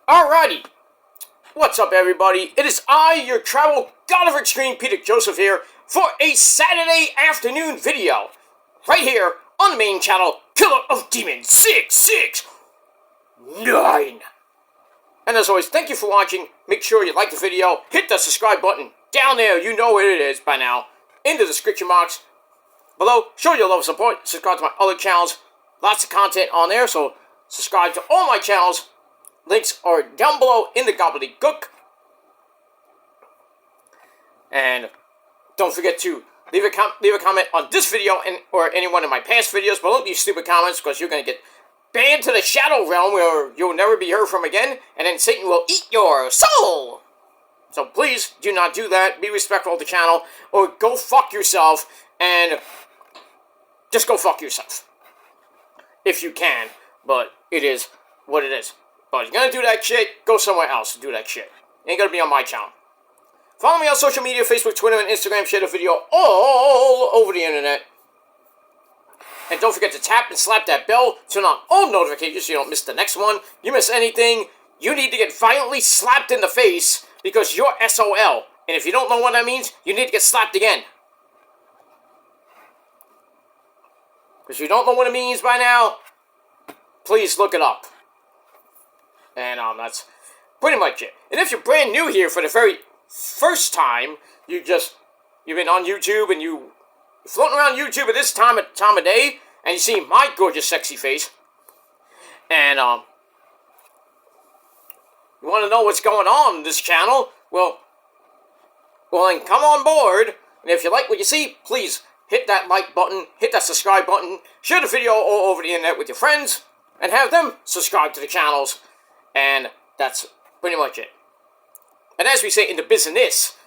Alrighty, what's up everybody? It is I, your travel god of extreme, Peter Joseph here, for a Saturday afternoon video, right here on the main channel, Killer of Demons 669. And as always, thank you for watching. Make sure you like the video, hit the subscribe button down there, you know where it is by now, in the description box below. Show your love and support, subscribe to my other channels, lots of content on there, so subscribe to all my channels. Links are down below in the gobbledygook. And don't forget to leave a comment on this video or any one of my past videos. But don't leave stupid comments because you're going to get banned to the Shadow Realm where you'll never be heard from again. And then Satan will eat your soul. So please do not do that. Be respectful of the channel. Or go fuck yourself. And just go fuck yourself. If you can. But it is what it is. But if you're gonna do that shit, go somewhere else to do that shit. You ain't gonna be on my channel. Follow me on social media, Facebook, Twitter, and Instagram. Share the video all over the internet. And don't forget to tap and slap that bell. Turn on all notifications so you don't miss the next one. You miss anything, you need to get violently slapped in the face because you're SOL. And if you don't know what that means, you need to get slapped again. Because you don't know what it means by now, please look it up. And that's pretty much it. And if you're brand new here for the very first time, you've been on YouTube and you're floating around YouTube at this time of day, and you see my gorgeous, sexy face, and you want to know what's going on this channel, well, then come on board. And if you like what you see, please hit that like button, hit that subscribe button, share the video all over the internet with your friends, and have them subscribe to the channels. And that's pretty much it. And as we say in the business,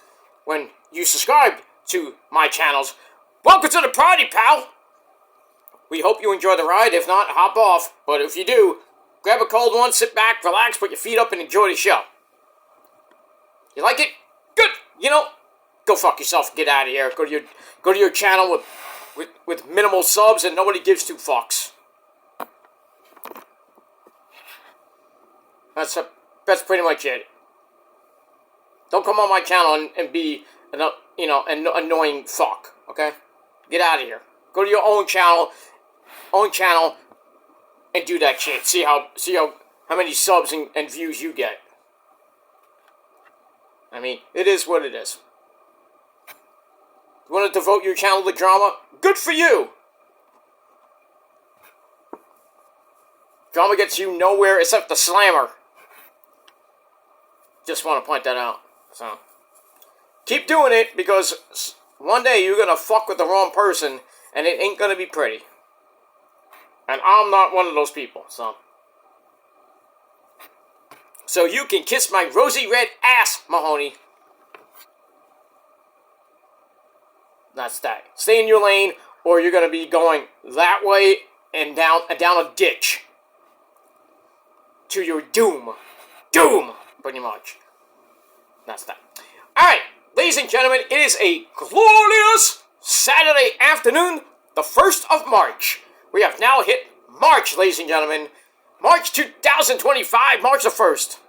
when you subscribe to my channels, welcome to the party, pal! We hope you enjoy the ride. If not, hop off. But if you do, grab a cold one, sit back, relax, put your feet up, and enjoy the show. You like it? Good! You know, go fuck yourself and get out of here. Go to your channel with minimal subs and nobody gives two fucks. That's pretty much it. Don't come on my channel and be an annoying fuck. Okay, get out of here. Go to your own channel, and do that shit. See how many subs and views you get. I mean, it is what it is. You want to devote your channel to drama? Good for you. Drama gets you nowhere except the slammer. Just want to point that out. So, keep doing it, because one day you're going to fuck with the wrong person, and it ain't going to be pretty. And I'm not one of those people, so. So you can kiss my rosy red ass, Mahoney. That's that. Stay in your lane, or you're going to be going that way and down a ditch. To your doom. Doom! Pretty much. That's that. Alright, ladies and gentlemen, it is a glorious Saturday afternoon, the 1st of March. We have now hit March, ladies and gentlemen. March 2025, March the 1st.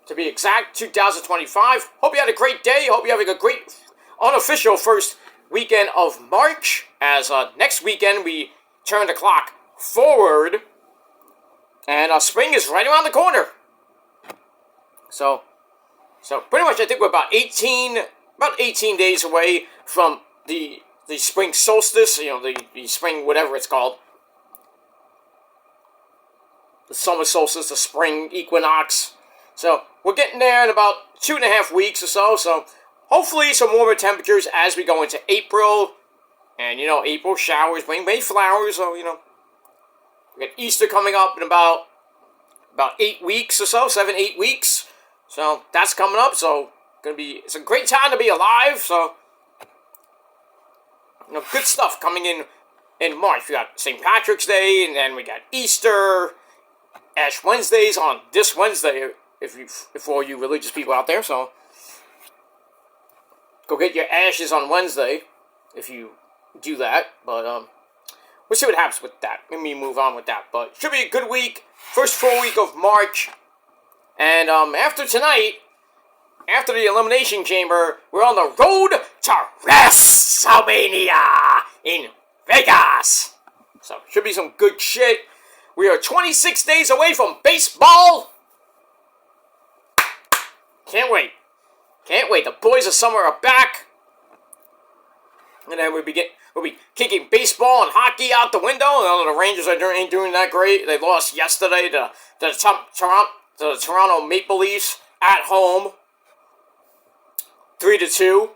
To be exact, 2025. Hope you had a great day. Hope you're having a great unofficial first weekend of March. As next weekend we turn the clock forward. And spring is right around the corner. So pretty much I think we're about 18 days away from the spring solstice, the spring whatever it's called. The summer solstice, the spring equinox. So we're getting there in about 2.5 weeks or so. So hopefully some warmer temperatures as we go into April. And April showers bring May flowers, so we got Easter coming up in about 8 weeks or so, 7-8 weeks. So that's coming up. So it's a great time to be alive. So good stuff coming in March. We got St. Patrick's Day, and then we got Easter, Ash Wednesdays on this Wednesday. If all you religious people out there, so go get your ashes on Wednesday if you do that. But we'll see what happens with that. Let me move on with that. But should be a good week. First full week of March. And after tonight, after the Elimination Chamber, we're on the road to WrestleMania in Vegas. So, should be some good shit. We are 26 days away from baseball. Can't wait. Can't wait. The boys of summer are back. And then we'll be kicking baseball and hockey out the window. And the Rangers ain't doing that great. They lost yesterday to the Toronto Maple Leafs at home. 3-2.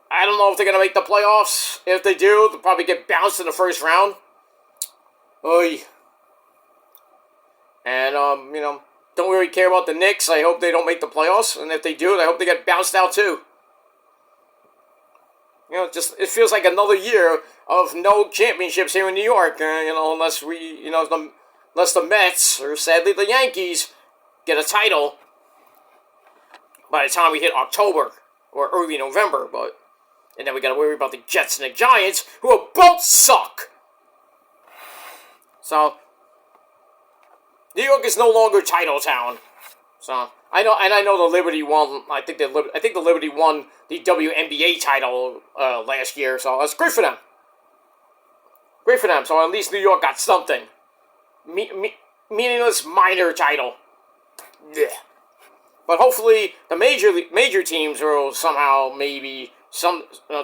I don't know if they're going to make the playoffs. If they do, they'll probably get bounced in the first round. Oy. And, don't really care about the Knicks. I hope they don't make the playoffs. And if they do, I hope they get bounced out too. It feels like another year of no championships here in New York. Unless unless the Mets, or sadly the Yankees, get a title by the time we hit October or early November. And then we gotta worry about the Jets and the Giants, who both suck. So, New York is no longer title town. So I know the Liberty won. I think the Liberty won the WNBA title last year. So that's great for them. Great for them. So at least New York got something. Meaningless minor title. Yeah. But hopefully the major teams will somehow maybe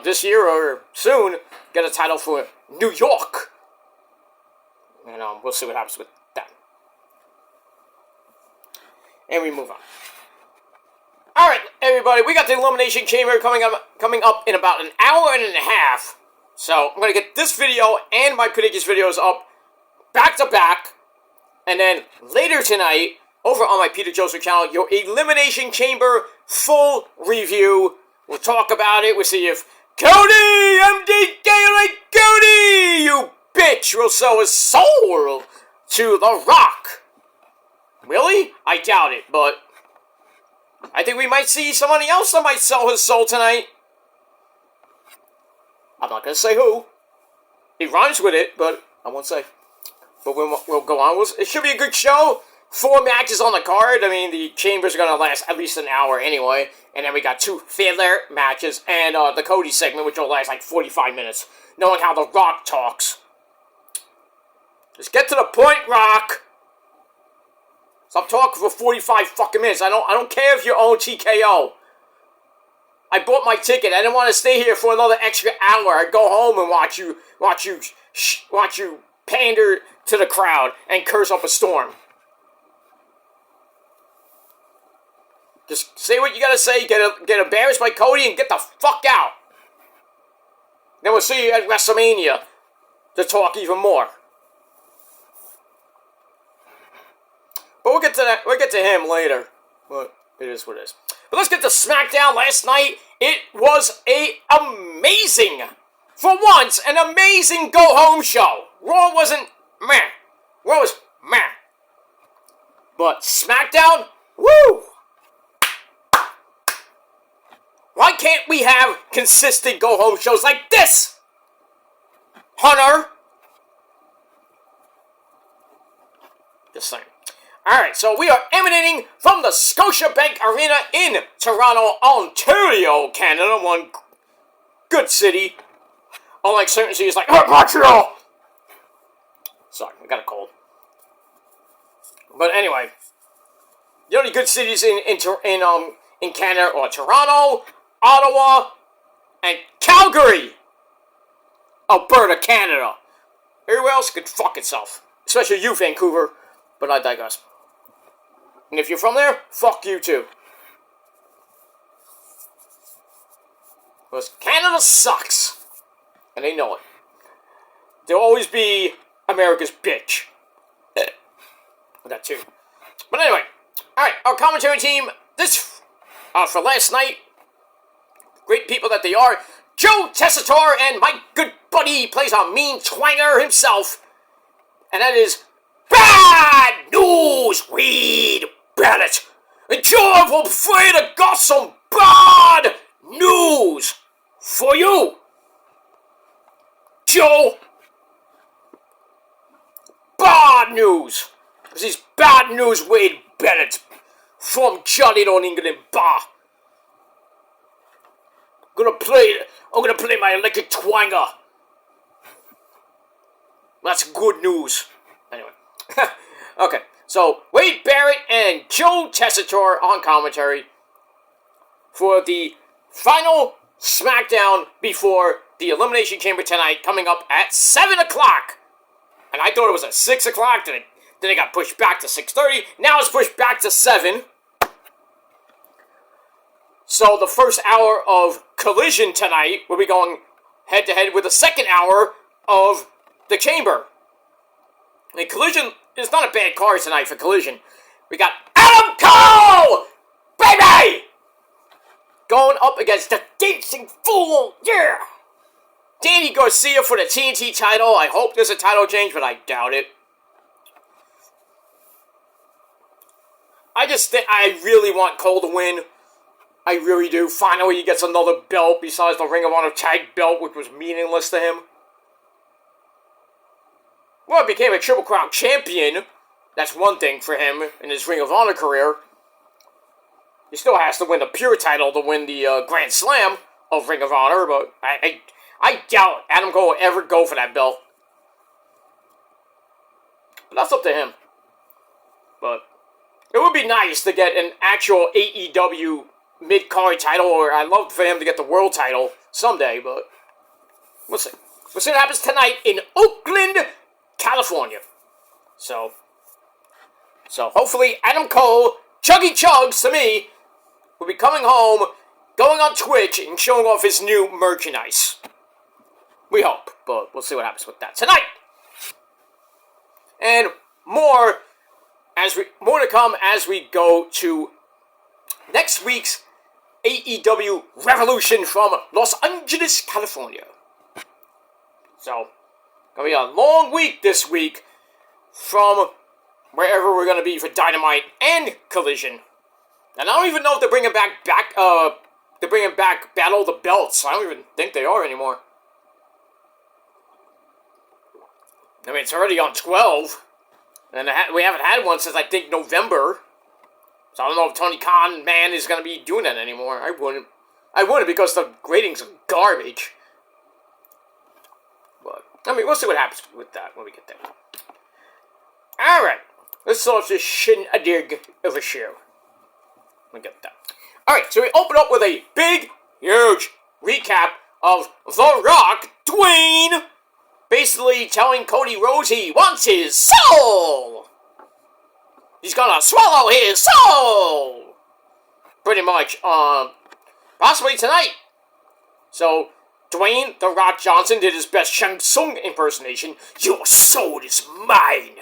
this year or soon get a title for New York. And we'll see what happens with that. And we move on. Alright, everybody, we got the Elimination Chamber coming up in about an hour and a half. So, I'm going to get this video and my predictions videos up back to back. And then, later tonight, over on my Peter Joseph channel, your Elimination Chamber full review. We'll talk about it. We'll see if Cody, MDK, like Cody, you bitch, will sell his soul to The Rock. Really? I doubt it, but I think we might see somebody else that might sell his soul tonight. I'm not going to say who. It rhymes with it, but I won't say. But we'll go on. It should be a good show. 4 matches on the card. I mean, the Chambers are going to last at least an hour anyway. And then we got 2 filler matches and the Cody segment, which will last like 45 minutes. Knowing how The Rock talks. Just get to the point, Rock. Stop talking for 45 fucking minutes. I don't care if you own TKO. I bought my ticket. I didn't want to stay here for another extra hour. I'd go home and watch you pander to the crowd and curse up a storm. Just say what you gotta say. Get embarrassed by Cody and get the fuck out. Then we'll see you at WrestleMania to talk even more. But we'll get to that. We'll get to him later. But it is what it is. But let's get to Smackdown last night. It was amazing, for once, an amazing go-home show. Raw wasn't meh. Raw was meh. But Smackdown, woo! Why can't we have consistent go-home shows like this? Hunter? Just saying. Alright, so we are emanating from the Scotiabank Arena in Toronto, Ontario, Canada. One good city. Unlike certain cities like Montreal. Sorry, I got a cold. But anyway, the only good cities in Canada are Toronto, Ottawa, and Calgary, Alberta, Canada. Everywhere else could fuck itself. Especially you, Vancouver. But I digress. And if you're from there, fuck you too. Because Canada sucks. And they know it. They'll always be America's bitch. That too. But anyway. Alright, our commentary team, for last night, great people that they are, Joe Tessitore and my good buddy plays a mean twanger himself. And that is Bad News Weed Bennett. And Joe will afraid to got some bad news for you. Joe. Bad news. This is Bad News Wade Bennett. from Johnny Don't England Bar. I'm gonna play my electric twanger. That's good news. Anyway. Okay, so Wade Barrett and Joe Tessitore on commentary for the final Smackdown before the Elimination Chamber tonight, coming up at 7 o'clock. And I thought it was at 6 o'clock, then it got pushed back to 6:30. Now it's pushed back to 7. So the first hour of Collision tonight will be going head-to-head with the second hour of the Chamber. And Collision is not a bad card tonight for Collision. We got Adam Cole! Baby! Going up against the Dancing Fool! Yeah! Danny Garcia for the TNT title. I hope there's a title change, but I doubt it. I really want Cole to win. I really do. Finally, he gets another belt besides the Ring of Honor tag belt, which was meaningless to him. Well, he became a Triple Crown champion. That's one thing for him in his Ring of Honor career. He still has to win the Pure title to win the Grand Slam of Ring of Honor, but I doubt Adam Cole will ever go for that belt. But that's up to him. But it would be nice to get an actual AEW mid-card title, or I'd love for him to get the world title someday, but we'll see. We'll see what happens tonight in Oakland, California. So hopefully Adam Cole, Chuggy Chugs to me, will be coming home, going on Twitch, and showing off his new merchandise. We hope, but we'll see what happens with that tonight. And more to come as we go to next week's AEW Revolution from Los Angeles, California. So, gonna be a long week this week from wherever we're gonna be for Dynamite and Collision. And I don't even know if they're bringing back Battle of the Belts. I don't even think they are anymore. I mean, it's already on 12, and we haven't had one since I think November. So I don't know if Tony Khan, man, is going to be doing that anymore. I wouldn't because the ratings are garbage. But, I mean, we'll see what happens with that when we get there. Alright, let's start this shindig of a show. We'll get that. Alright, so we open up with a big, huge recap of The Rock, Dwayne, basically telling Cody Rhodes he wants his soul! He's gonna swallow his soul! Pretty much, possibly tonight. So, Dwayne The Rock Johnson did his best Shang Tsung impersonation. Your soul is mine!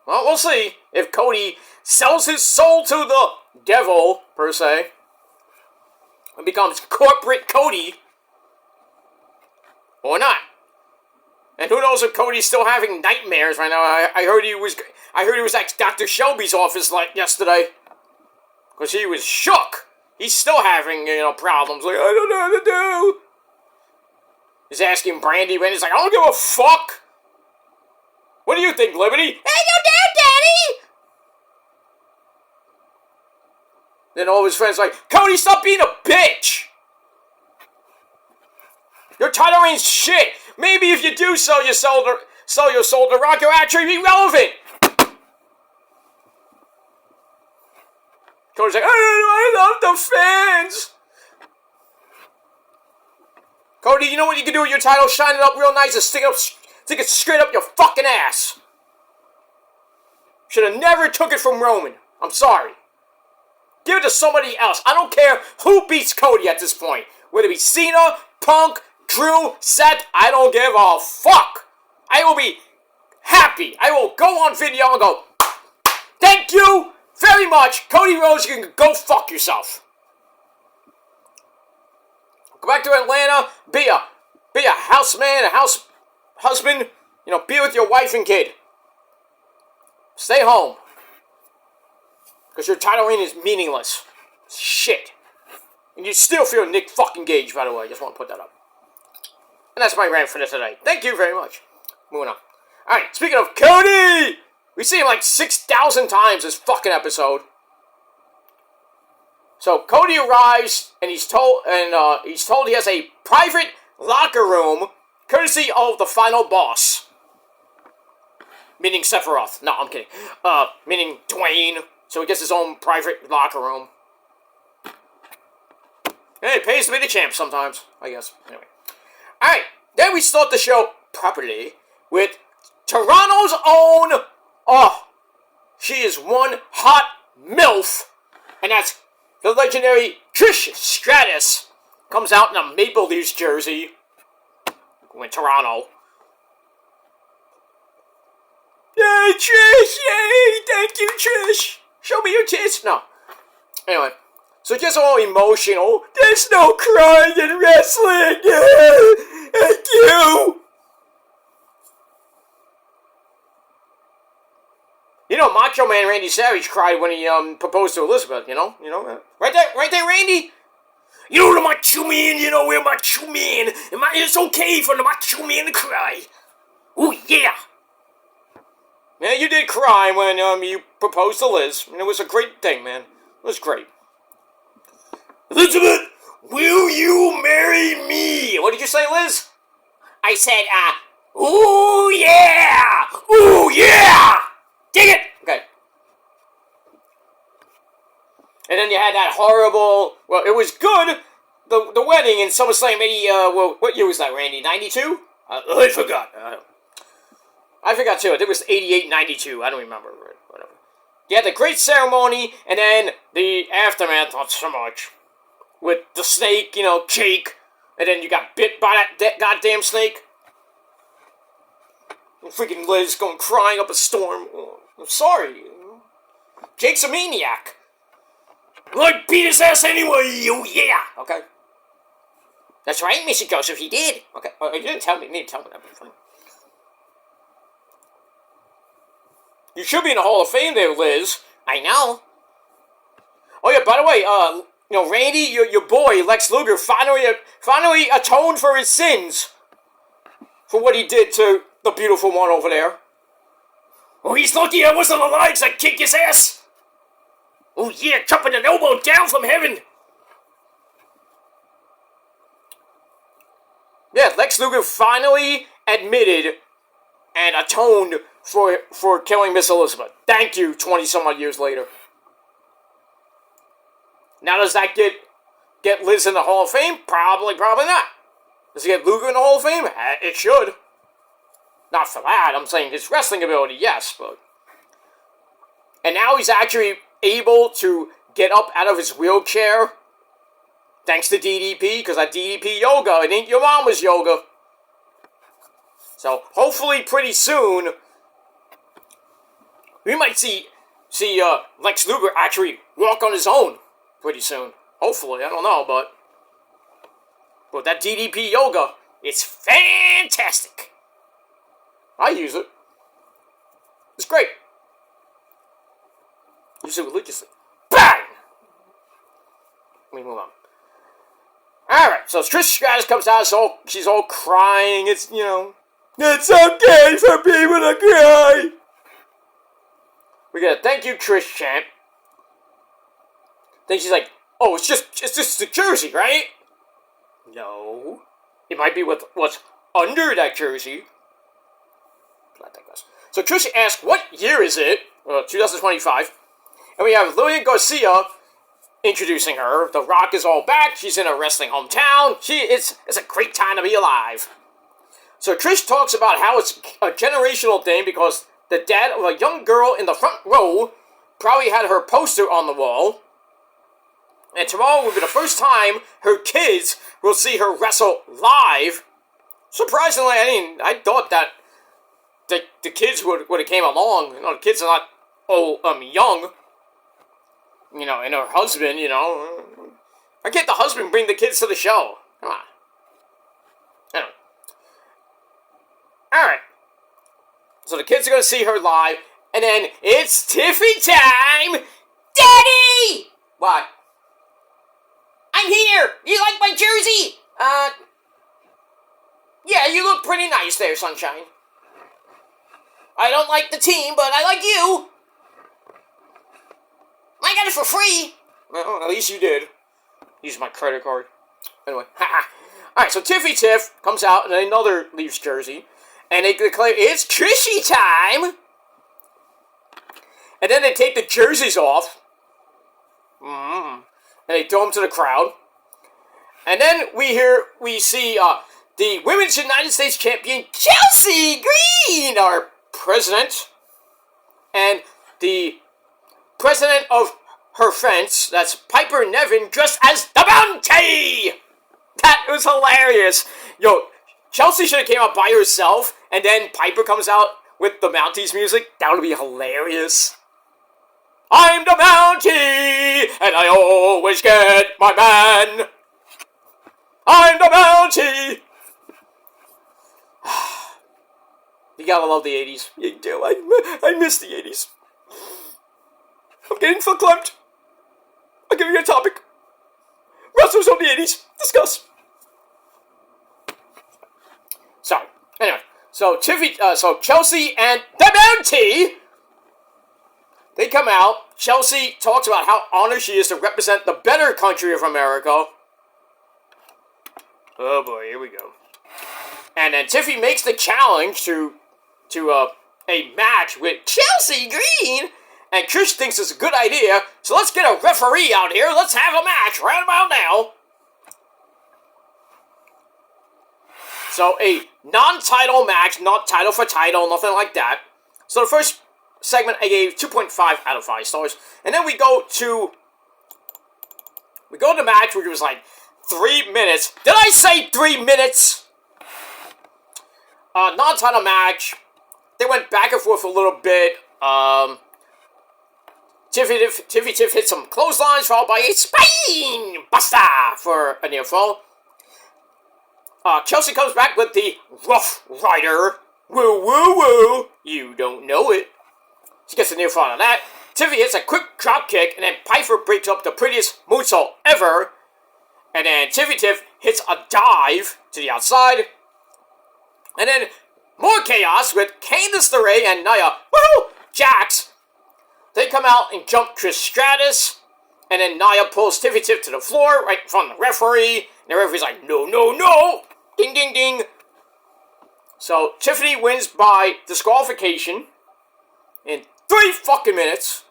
Well, we'll see if Cody sells his soul to the devil, per se, and becomes corporate Cody, or not. And who knows if Cody's still having nightmares right now. I heard he was at Dr. Shelby's office like yesterday. Because he was shook. He's still having, problems. Like, I don't know what to do. He's asking Brandy when he's like, I don't give a fuck. What do you think, Liberty? Hey, go down, Daddy! Then all his friends are like, Cody, stop being a bitch! Your title ain't shit. Maybe if you do sell your soul to Rock, you'll actually be relevant. Cody's like, I love the fans. Cody, you know what you can do with your title? Shine it up real nice and stick it straight up your fucking ass. Should have never took it from Roman. I'm sorry. Give it to somebody else. I don't care who beats Cody at this point. Whether it be Cena, Punk, Drew, Seth, I don't give a fuck. I will be happy. I will go on video and go, thank you very much. Cody Rhodes, you can go fuck yourself. Go back to Atlanta, be a houseman, a house husband, be with your wife and kid. Stay home. Because your title reign is meaningless. Shit. And you still feel Nick fucking Gage, by the way. I just want to put that up. And that's my rant for today. Thank you very much. Moving on. Alright, speaking of Cody! We see him like 6,000 times this fucking episode. So Cody arrives, and he's told he has a private locker room, courtesy of the final boss. Meaning Sephiroth. No, I'm kidding. Meaning Dwayne. So he gets his own private locker room. Hey, it pays to be the champ sometimes, I guess. Anyway. Alright, then we start the show properly with Toronto's own... Oh, she is one hot MILF. And that's the legendary Trish Stratus. Comes out in a Maple Leafs jersey. With Toronto. Yay, Trish! Yay! Thank you, Trish! Show me your tits! No. Anyway. So just all emotional. There's no crying in wrestling! Thank you! You know, Macho Man Randy Savage cried when he proposed to Elizabeth, you know? Right there, Randy? You know the Macho Man, we're Macho Man. It's okay for the Macho Man to cry. Oh, yeah! Yeah, you did cry when you proposed to Liz. And it was a great thing, man. It was great. Elizabeth, will you marry me? What did you say, Liz? I said, ooh, yeah! Ooh, yeah! Dig it! Okay. And then you had that horrible... Well, it was good, the wedding in SummerSlam 80... what year was that, Randy? 92? I forgot. I forgot, too. I think it was 88, 92. I don't remember. Whatever. You had the great ceremony, and then the aftermath, not so much. With the snake, Jake, and then you got bit by that goddamn snake. And freaking Liz going crying up a storm. Oh, I'm sorry. Jake's a maniac. I'd beat his ass anyway, oh yeah. Okay. That's right, Mr. Joseph, he did. Okay, well, you didn't tell me. You didn't tell me that before. You should be in the Hall of Fame there, Liz. I know. Oh yeah, by the way, Randy, your boy, Lex Luger, finally atoned for his sins. For what he did to the beautiful one over there. Oh, he's lucky I wasn't alive to kick his ass. Oh yeah, chopping an elbow down from heaven. Yeah, Lex Luger finally admitted and atoned for killing Miss Elizabeth. Thank you, 20-some-odd years later. Now, does that get Liz in the Hall of Fame? Probably not. Does it get Luger in the Hall of Fame? It should. Not for that. I'm saying his wrestling ability, yes, but... And now he's actually able to get up out of his wheelchair. Thanks to DDP, because that DDP yoga, it ain't your mama's yoga. So, hopefully pretty soon, we might see Lex Luger actually walk on his own pretty soon. Hopefully, I don't know, but that DDP yoga, it's fantastic. I use it. It's great. Use it religiously. Bang! Let me move on. Alright, so Trish Stratus comes out, so she's all crying. It's, it's okay for people to cry. We got a thank you, Trish chant. Then she's like, oh, it's just the jersey, right? No. It might be what's under that jersey. So Trish asks, what year is it? 2025. And we have Lillian Garcia introducing her. The Rock is all back. She's in her wrestling hometown. It's a great time to be alive. So Trish talks about how it's a generational thing because the dad of a young girl in the front row probably had her poster on the wall. And tomorrow will be the first time her kids will see her wrestle live. Surprisingly, I thought that the kids would have came along. The kids are not young. And her husband, Why can't the husband bring the kids to the show? Come on. Anyway. Alright. So the kids are going to see her live. And then it's Tiffy time! Daddy! What? I'm here! You like my jersey? Yeah, you look pretty nice there, Sunshine. I don't like the team, but I like you. I got it for free. Well, at least you did. Use my credit card. Anyway, Alright, so Tiffy Tiff comes out in another Leafs jersey, and they declare it's Trishy time! And then they take the jerseys off, and they throw them to the crowd. And then we see the Women's United States Champion, Chelsea Green, our president, and the president of her fence, that's Piper Nevin, dressed as the Bounty! That was hilarious. Yo, Chelsea should have came out by herself, and then Piper comes out with the Mounties music. That would be hilarious. I'm the Mountie, and I always get my man. I'm the Mountie. You gotta love the 80s. You do. I miss the 80s. I'm getting verklempt. I'll give you a topic. Wrestlers of the 80s. Discuss. Sorry. Anyway, so Chelsea and the Bounty, they come out. Chelsea talks about how honored she is to represent the better country of America. Oh boy, here we go. And then Tiffy makes the challenge to a match with Chelsea Green. And Trish thinks it's a good idea, so let's get a referee out here. Let's have a match right about now. So a non-title match, not title for title, nothing like that. So the first segment I gave 2.5 out of 5 stars. And then we go to the match, which was like 3 minutes. Did I say 3 minutes? Non-title match. They went back and forth a little bit. Tiffy Tiff hit some clotheslines, followed by a spine buster for a near fall. Chelsea comes back with the Rough Rider. Woo woo woo. You don't know it. She gets a near fall on that. Tiffy hits a quick drop kick, and then Piper breaks up the prettiest moonsault ever. And then Tiffy Tiff hits a dive to the outside. And then more chaos with Candice LeRae and Nia Jax. They come out and jump Trish Stratus, and then Nia pulls Tiffy Tiff to the floor right in front of the referee, and the referee's like, no, no, no! Ding, ding, ding! So, Tiffany wins by disqualification in 3 fucking minutes.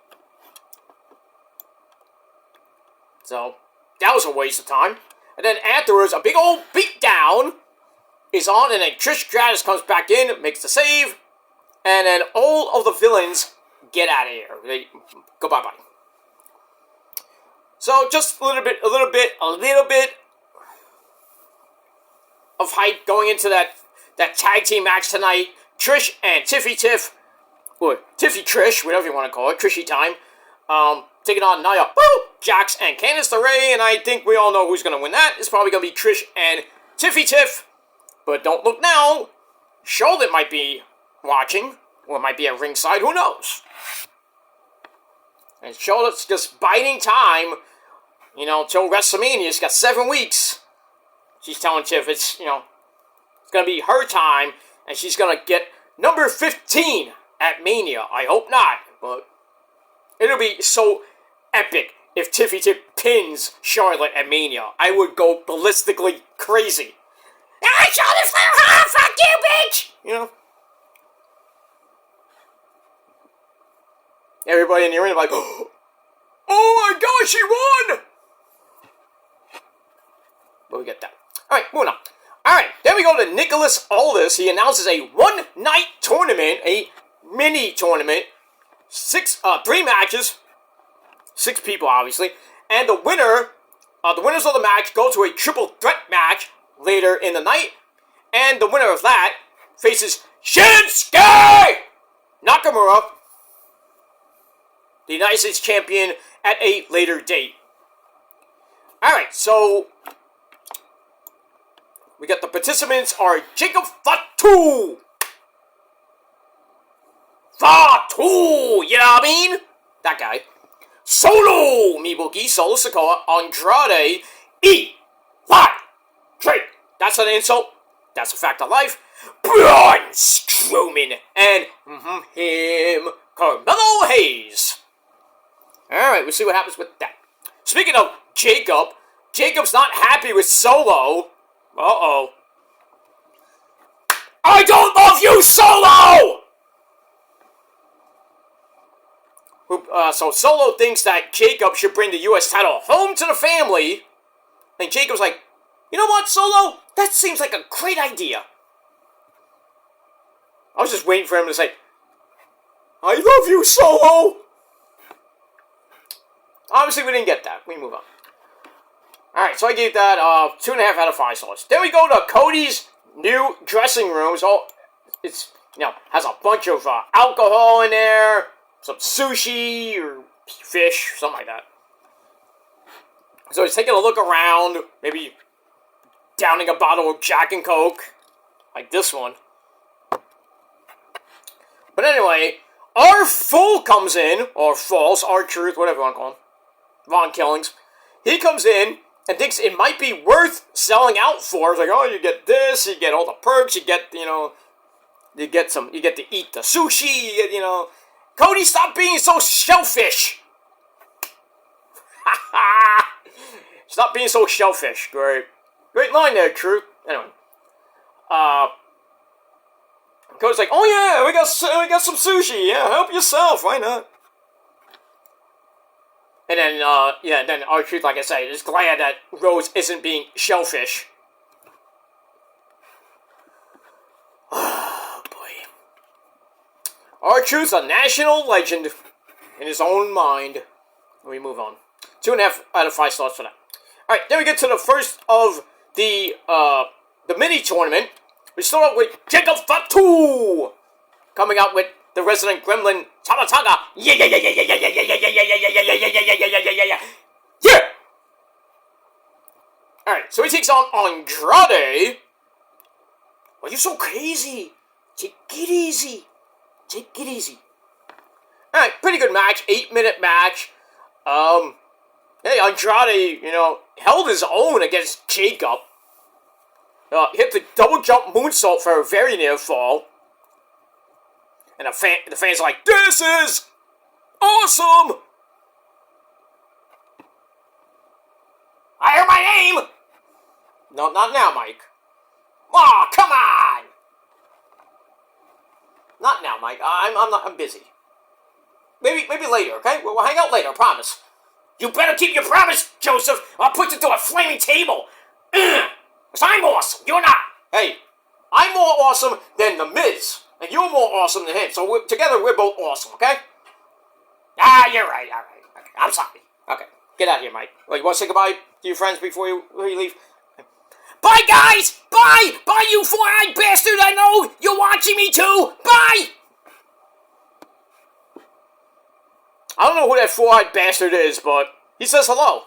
So, that was a waste of time. And then afterwards, a big old beatdown is on, and then Trish Stratus comes back in, makes the save, and then all of the villains get out of here. They go bye-bye. So just a little bit of hype going into that tag team match tonight. Trish and Tiffy Tiff, or Tiffy Trish, whatever you want to call it, Trishy time, taking on Nia Jax and Candice LeRae, and I think we all know who's going to win that. It's probably going to be Trish and Tiffy Tiff, but don't look now. Charlotte might be watching, or might be at ringside, who knows? And Charlotte's just biding time, until WrestleMania. She's got 7 weeks. She's telling Tiff it's going to be her time, and she's going to get number 15 at Mania. I hope not, but it'll be so epic if Tiffy Tiff pins Charlotte at Mania. I would go ballistically crazy. Ah, Charlotte's Flair, fuck you, bitch! Everybody in the arena like, oh my god, she won! But we get that. Alright, moving on. Alright, then we go to Nicholas Aldis. He announces a one-night tournament, a mini tournament. 3 matches. 6 people, obviously. And the winners of the match go to a triple threat match later in the night. And the winner of that faces Shinsuke Nakamura, the United States Champion, at a later date. Alright, so we got the participants are Jacob Fatu, you know what I mean? That guy. Solo Mibuki, Solo Sikoa, Andrade, Drake. That's an insult. That's a fact of life. Braun Strowman and him, Carmelo Hayes. Alright, we'll see what happens with that. speaking of Jacob's not happy with Solo. Uh-oh. I don't love you, Solo! So Solo thinks that Jacob should bring the U.S. title home to the family. And Jacob's like, you know what, Solo? That seems like a great idea. I was just waiting for him to say, I love you, Solo! Obviously, we didn't get that. We move on. Alright, so I gave that 2.5 out of 5 stars. Then we go to Cody's new dressing room. It's has a bunch of alcohol in there, some sushi or fish, something like that. So he's taking a look around, maybe downing a bottle of Jack and Coke, like this one. But anyway, R-Full comes in, or False, R-Truth, whatever you want to call him, Von Killings. He comes in and thinks it might be worth selling out for. It's like, oh, you get this, you get all the perks, you get, you get to eat the sushi, you get, Cody, stop being so shellfish. Stop being so shellfish. Great line there, Truth. Anyway, Cody's like, oh yeah, we got some sushi. Yeah, help yourself. Why not? And then, then R-Truth, like I said, is glad that Rose isn't being shellfish. Oh, boy. R-Truth's a national legend in his own mind. We move on. 2.5 out of 5 stars for that. Alright, then we get to the first of the mini tournament. We start off with Jacob Fatu coming out with the resident gremlin Tamataga. Yeah. Alright, so he takes on Andrade. Why are you so crazy? Take it easy. Alright, pretty good match. 8-minute match. Hey, Andrade, held his own against Jacob. Hit the double jump moonsault for a very near fall. And the fans are like, this is awesome! I hear my name! No, not now, Mike. Oh, come on! Not now, Mike. I'm busy. Maybe later, okay? We'll hang out later, I promise. You better keep your promise, Joseph. I'll put you through a flaming table. Because I'm awesome. You're not. Hey, I'm more awesome than The Miz. And you're more awesome than him. So together, we're both awesome, okay? You're right. All right. Okay. I'm sorry. Okay. Get out of here, Mike. Well, you want to say goodbye to your friends before you leave? Bye, guys! Bye! Bye, you four-eyed bastard! I know you're watching me, too! Bye! I don't know who that four-eyed bastard is, but he says hello.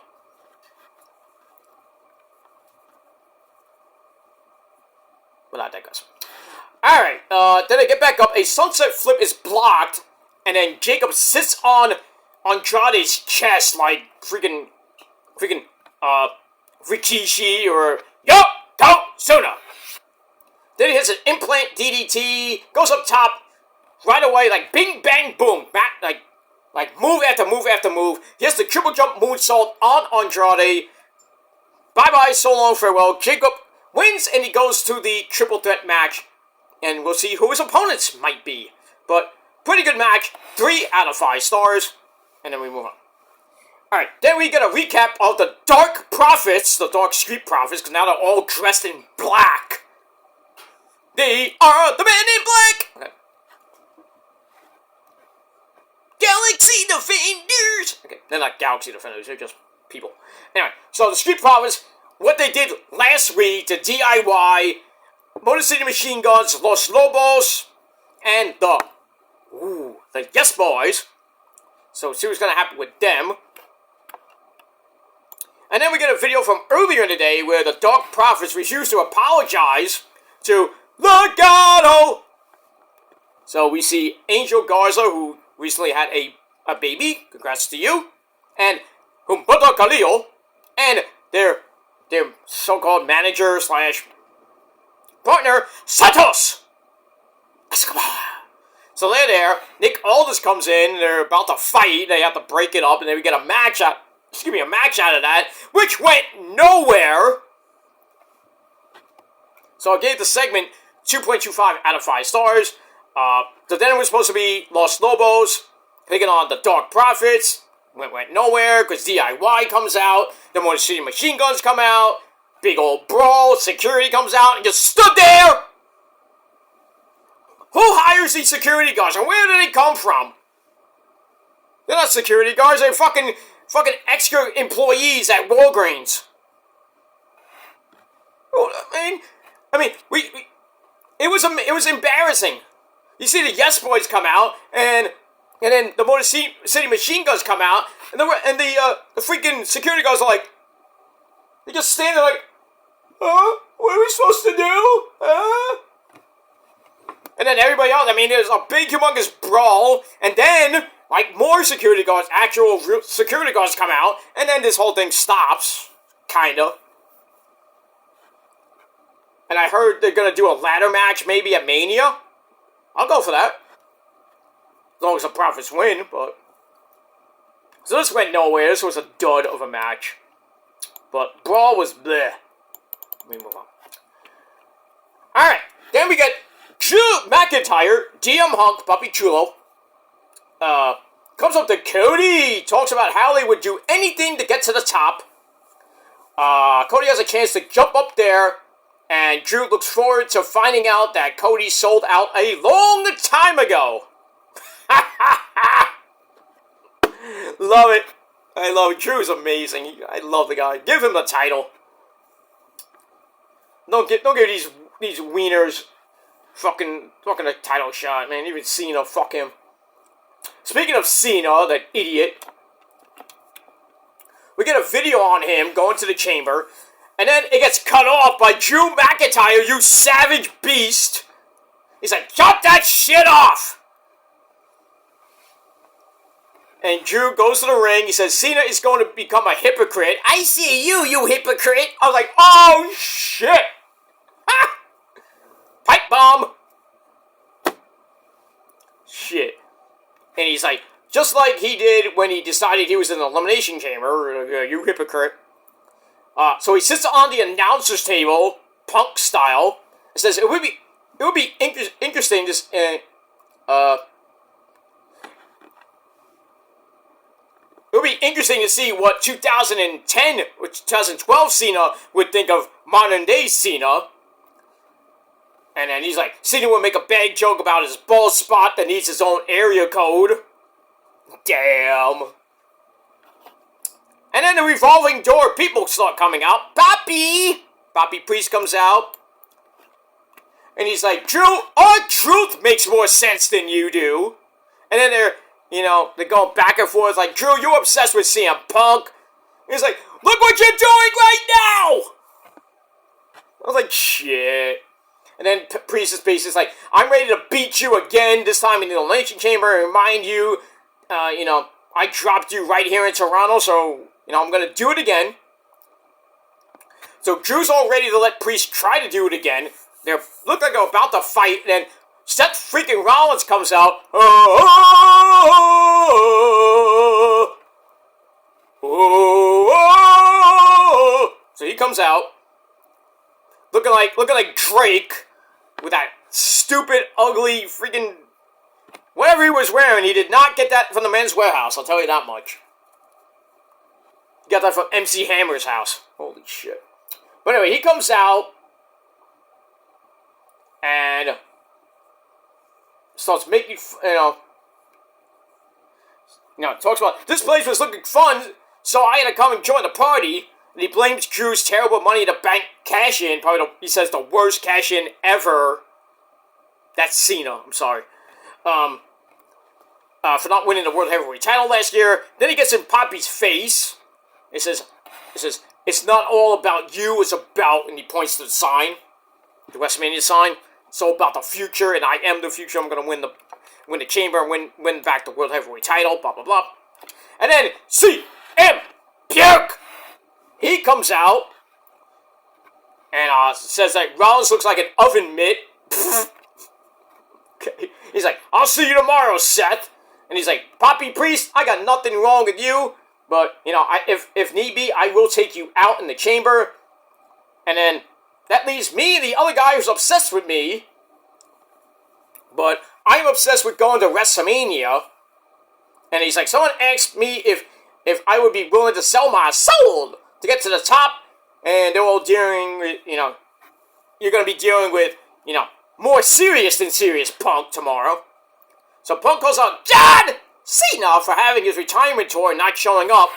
Well, I digress. Alright, then they get back up. A sunset flip is blocked, and then Jacob sits on Andrade's chest like freaking, Rikishi or Yokozuna. Then he hits an implant DDT, goes up top, right away, like bing, bang, boom, back, like move after move after move. He has the triple jump moonsault on Andrade. Bye-bye, so long, farewell. Jacob wins, and he goes to the triple threat match. And we'll see who his opponents might be. But, pretty good match. 3 out of 5 stars. And then we move on. Alright, then we get a recap of the Dark Prophets, the Dark Street Prophets, because now they're all dressed in black. They are the men in black! Okay. Galaxy Defenders! Okay, they're not Galaxy Defenders, they're just people. Anyway, so the Street Prophets, what they did last week to DIY, Motor City Machine Guns, Los Lobos, and the Yes Boys. So see what's going to happen with them. And then we get a video from earlier in the day where the Dark Prophets refused to apologize to Legado. So we see Angel Garza, who recently had a baby. Congrats to you. And Humberto Carrillo. And their so-called manager slash partner, Santos Escobar. So they're there. Nick Aldis comes in. They're about to fight. They have to break it up. And then we get a match at a match out of that, which went nowhere. So I gave the segment 2.25 out of 5 stars. So then it was supposed to be Los Lobos taking on the Dark Prophets. Went nowhere because DIY comes out. Then Motor City Machine Guns come out. Big old brawl. Security comes out and just stood there. Who hires these security guards and where do they come from? They're not security guards. They're fucking extra employees at Walgreens. I mean, it was embarrassing. You see the Yes Boys come out, and then the Motor City Machine Guns come out, and the freaking security guards are like, they just stand there like, what are we supposed to do? And then everybody else, I mean, there's a big, humongous brawl, and then, like, more security guards, actual security guards come out, and then this whole thing stops, kinda. And I heard they're gonna do a ladder match, maybe at Mania. I'll go for that. As long as the Profits win, but... So this went nowhere. This was a dud of a match. But Brawl was bleh. Let me move on. Alright, then we get Drew McIntyre, DM Hunk, Puppy Chulo. Comes up to Cody, talks about how they would do anything to get to the top. Cody has a chance to jump up there, and Drew looks forward to finding out that Cody sold out a long time ago. Love it. I love it. Drew's amazing. I love the guy. Give him the title. Don't give these wieners fucking a title shot, man. Even Cena, fuck him. Speaking of Cena, that idiot, we get a video on him going to the chamber, and then it gets cut off by Drew McIntyre, you savage beast. He's like, chop that shit off! And Drew goes to the ring, he says, Cena is going to become a hypocrite. I see you, you hypocrite! I was like, oh shit! Ha! Pipe bomb! Shit. And he's like, just like he did when he decided he was in the Elimination Chamber, you hypocrite. So he sits on the announcer's table, Punk style, and says, it would be interesting to, it would be interesting to see what 2010 or 2012 Cena would think of modern day Cena. And then he's like, Cena would make a bad joke about his bald spot that needs his own area code. Damn. And then the revolving door people start coming out. Bobby Priest comes out. And he's like, Drew, our truth makes more sense than you do. And then they're going back and forth like, Drew, you're obsessed with CM Punk. And he's like, look what you're doing right now! I was like, shit. And then Priest's piece is like, I'm ready to beat you again, this time in the Elimination Chamber, and remind you, I dropped you right here in Toronto, so, I'm going to do it again. So Drew's all ready to let Priest try to do it again. They look like they're about to fight, and then Seth freaking Rollins comes out. So he comes out, looking like Drake, with that stupid, ugly, freaking whatever he was wearing. He did not get that from the Men's Warehouse, I'll tell you that much. He got that from MC Hammer's house. Holy shit. But anyway, he comes out and starts making, talks about, this place was looking fun, so I had to come and join the party. And he blames Drew's terrible Money in the Bank cash-in, he says the worst cash-in ever. That's Cena, I'm sorry. For not winning the World Heavyweight title last year. Then he gets in Poppy's face. It says, it's not all about you, it's about, and he points to the sign, the WrestleMania sign. It's all about the future, and I am the future. I'm going to win the chamber and win back the World Heavyweight title, blah, blah, blah. And then CM Punk, he comes out and says that Rollins looks like an oven mitt. Okay. He's like, I'll see you tomorrow, Seth. And he's like, Poppy Priest, I got nothing wrong with you. But, if need be, I will take you out in the chamber. And then that leaves me and the other guy who's obsessed with me. But I'm obsessed with going to WrestleMania. And he's like, someone asked me if I would be willing to sell my soul to get to the top. And they're all dealing with, you're going to be dealing with, more serious than serious Punk tomorrow. So Punk calls out John Cena for having his retirement tour and not showing up.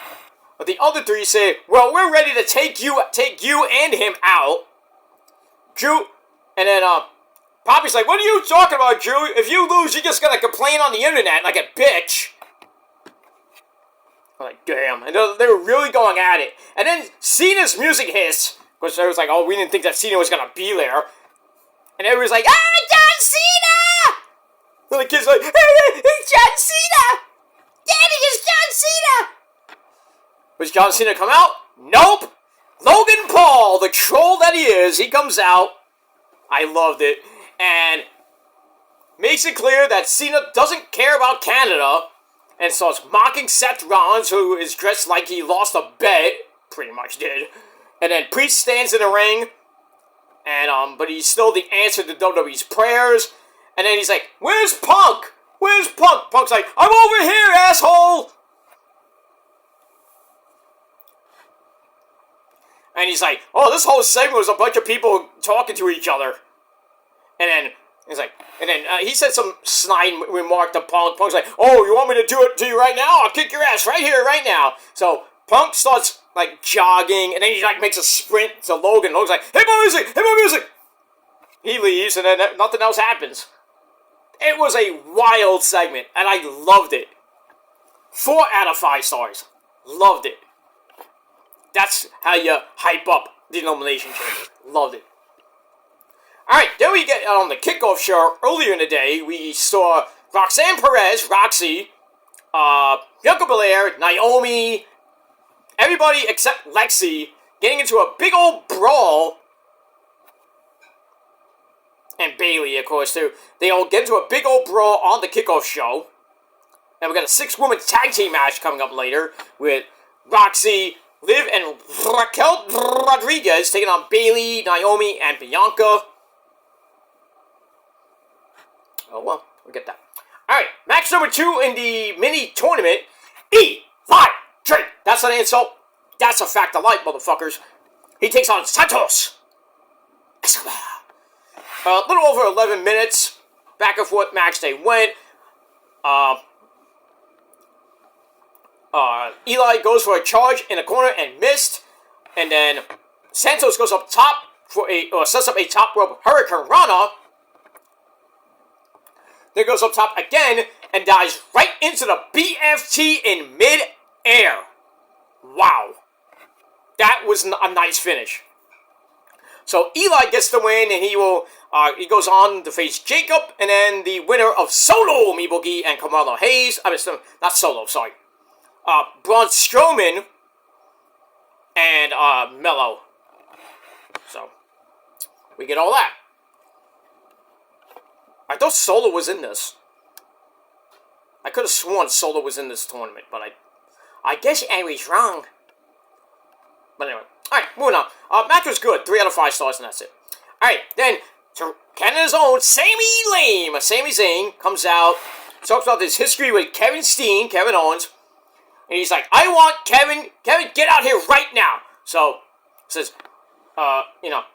But the other three say, well, we're ready to take you and him out. Drew, and then Poppy's like, what are you talking about, Drew? If you lose, you're just gonna complain on the internet like a bitch. I'm like, damn. And they were really going at it. And then Cena's music hits, because I was like, oh, we didn't think that Cena was gonna be there. And everybody's like, John Cena! And the kid's like, hey, it's John Cena! Daddy, it's John Cena! Was John Cena come out? Nope! Logan Paul, the troll that he is, he comes out. I loved it. And makes it clear that Cena doesn't care about Canada and starts mocking Seth Rollins, who is dressed like he lost a bet. Pretty much did. And then Priest stands in the ring. And, but he's still the answer to WWE's prayers. And then he's like, where's Punk? Where's Punk? Punk's like, I'm over here, asshole! And he's like, oh, this whole segment was a bunch of people talking to each other. And then he's like, he said some snide remark to Punk. Punk's like, oh, you want me to do it to you right now? I'll kick your ass right here, right now. So Punk starts like jogging, and then he like makes a sprint to Logan. Logan's like, hey, my music, hey, my music. He leaves, and then nothing else happens. It was a wild segment, and I loved it. 4 out of 5 stars. Loved it. That's how you hype up the Elimination Chamber. Loved it. Alright, then we get on the kickoff show earlier in the day. We saw Roxanne Perez, Roxy, Bianca Belair, Naomi, everybody except Lexi getting into a big old brawl. And Bailey, of course, too. They all get into a big old brawl on the kickoff show. And we got a 6-woman tag team match coming up later with Roxy, Liv, and Raquel Rodriguez taking on Bailey, Naomi, and Bianca. Oh, well, we'll get that. Alright, match number 2 in the mini tournament. Eli Drake. That's not an insult. That's a fact of life, motherfuckers. He takes on Santos. A little over 11 minutes. Back and forth match they went. Eli goes for a charge in the corner and missed. And then Santos goes up top for sets up a top rope Hurricane Rana. Then goes up top again and dives right into the BFT in mid-air. Wow. That was a nice finish. So Eli gets the win, and he goes on to face Jacob, and then the winner of Solo, Me Boogie, and Carmelo Hayes. Not Solo, sorry. Braun Strowman and Mello. So, we get all that. I thought Solo was in this. I could have sworn Solo was in this tournament, but I guess I was wrong. But anyway. Alright, moving on. Match was good. 3 out of 5 stars, and that's it. Alright, then, to Canada's own Sami Zayn comes out, talks about his history with Kevin Owens, and he's like, I want Kevin, get out here right now. So, says,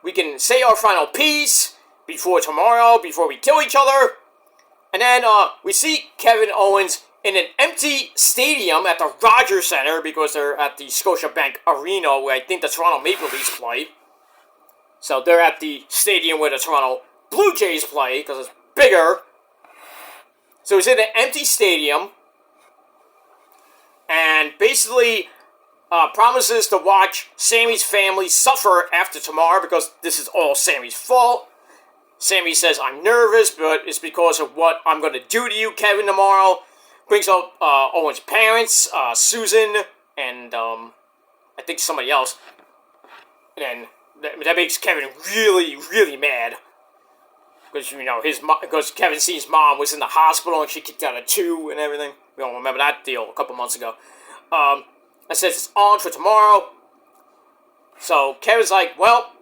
we can say our final piece before tomorrow, before we kill each other. And then, we see Kevin Owens in an empty stadium at the Rogers Center, because they're at the Scotiabank Arena, where I think the Toronto Maple Leafs play. So they're at the stadium where the Toronto Blue Jays play, because it's bigger. So he's in an empty stadium, and basically promises to watch Sammy's family suffer after tomorrow, because this is all Sammy's fault. Sammy says, I'm nervous, but it's because of what I'm going to do to you, Kevin, tomorrow. Brings up Owen's parents, Susan, and I think somebody else. And that makes Kevin really, really mad. Because, because Kevin C's mom was in the hospital and she kicked out a 2 and everything. We all remember that deal a couple months ago. And I said it's on for tomorrow. So Kevin's like, well,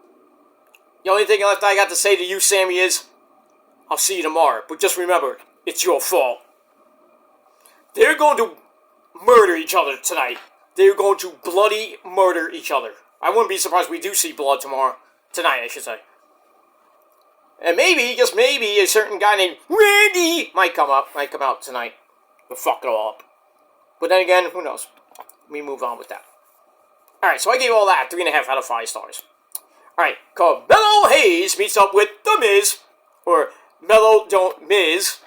the only thing left I got to say to you, Sammy, is I'll see you tomorrow. But just remember, it's your fault. They're going to murder each other tonight. They're going to bloody murder each other. I wouldn't be surprised if we do see blood tomorrow. Tonight, I should say. And maybe, just maybe, a certain guy named Randy might come out tonight. To fuck it all up. But then again, who knows? We move on with that. Alright, so I gave all that 3.5 out of 5 stars. Alright, Carmelo Hayes meets up with The Miz. Or Melo Don't Miz.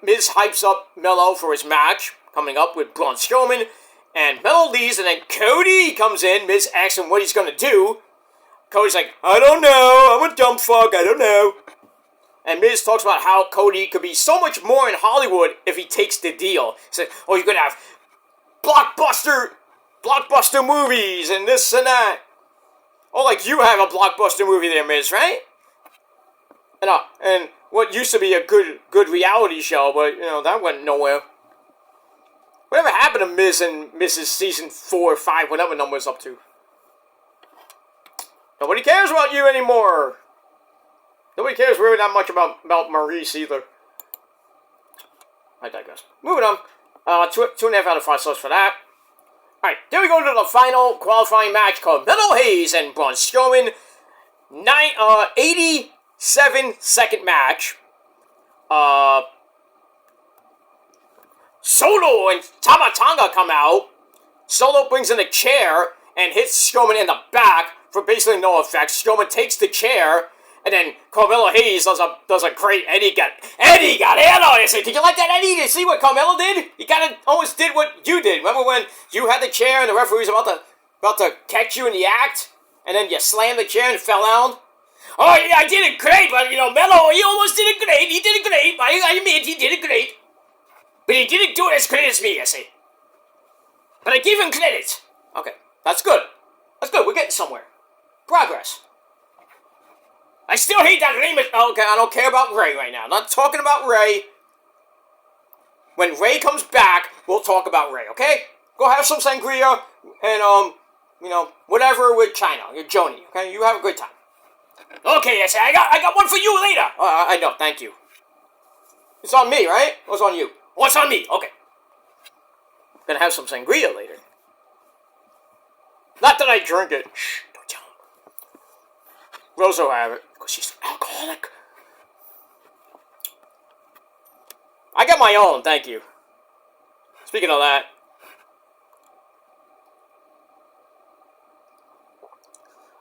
Miz hypes up Melo for his match coming up with Braun Strowman, and Melo leaves, and then Cody comes in. Miz asks him what he's gonna do. Cody's like, I don't know, I'm a dumb fuck, I don't know. And Miz talks about how Cody could be so much more in Hollywood if he takes the deal. He said, oh, you're gonna have blockbuster movies and this and that. Oh, like you have a blockbuster movie there, Miz, right? And what used to be a good reality show, but, that went nowhere. Whatever happened to Miz and Mrs. Season 4 or 5, whatever number it's up to? Nobody cares about you anymore. Nobody cares really that much about Maurice either. I digress. Moving on. 2.5 out of 5 stars for that. Alright, then we go to the final qualifying match called Carmelo Hayes and Braun Strowman. 87-second match. Solo and Tama Tonga come out. Solo brings in a chair and hits Strowman in the back for basically no effect. Strowman takes the chair, and then Carmelo Hayes does a great Eddie got in on it. Did you like that, Eddie? Did you see what Carmelo did? He kind of almost did what you did. Remember when you had the chair and the referee was about to catch you in the act, and then you slammed the chair and fell down? Oh, yeah, I did it great, but, Melo, he almost did it great. He did it great. I admit, he did it great. But he didn't do it as great as me, I say. But I give him credit. Okay, that's good. That's good. We're getting somewhere. Progress. I still hate that Ray. Okay, I don't care about Ray right now. I'm not talking about Ray. When Ray comes back, we'll talk about Ray, okay? Go have some sangria and, whatever with China. You're Joni, okay? You have a good time. Okay, I say, I got one for you later. I know, thank you. It's on me, right? Or it's on you? Oh, it's on me. Okay. Gonna have some sangria later. Not that I drink it. Shh, don't tell him. Rose will have it, because she's alcoholic. I got my own, thank you. Speaking of that.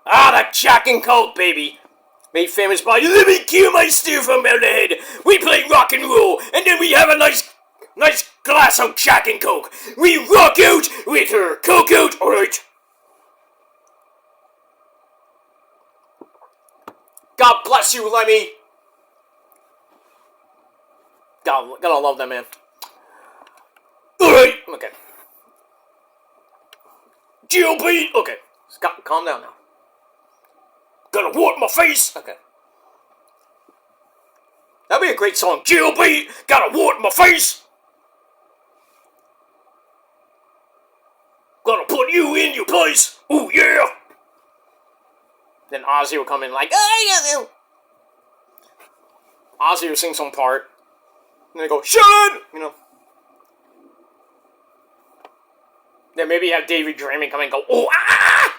The Jack and Coke, baby. Made famous by let me kill my stew from the head. We play rock and roll, and then we have a nice glass of Jack and Coke. We rock out with her Coke out, alright? God bless you, Lemmy. Gotta love that man. Alright, okay. GOP, okay. Scott, calm down now. Gonna wipe my face. Okay. That'd be a great song. GOP, gotta wipe my face. Gonna put you in your place. Ooh, yeah. Then Ozzy will come in like, Ozzy will sing some part. And they go, Sean! Then maybe have David Draymond come in and go, oh, ah!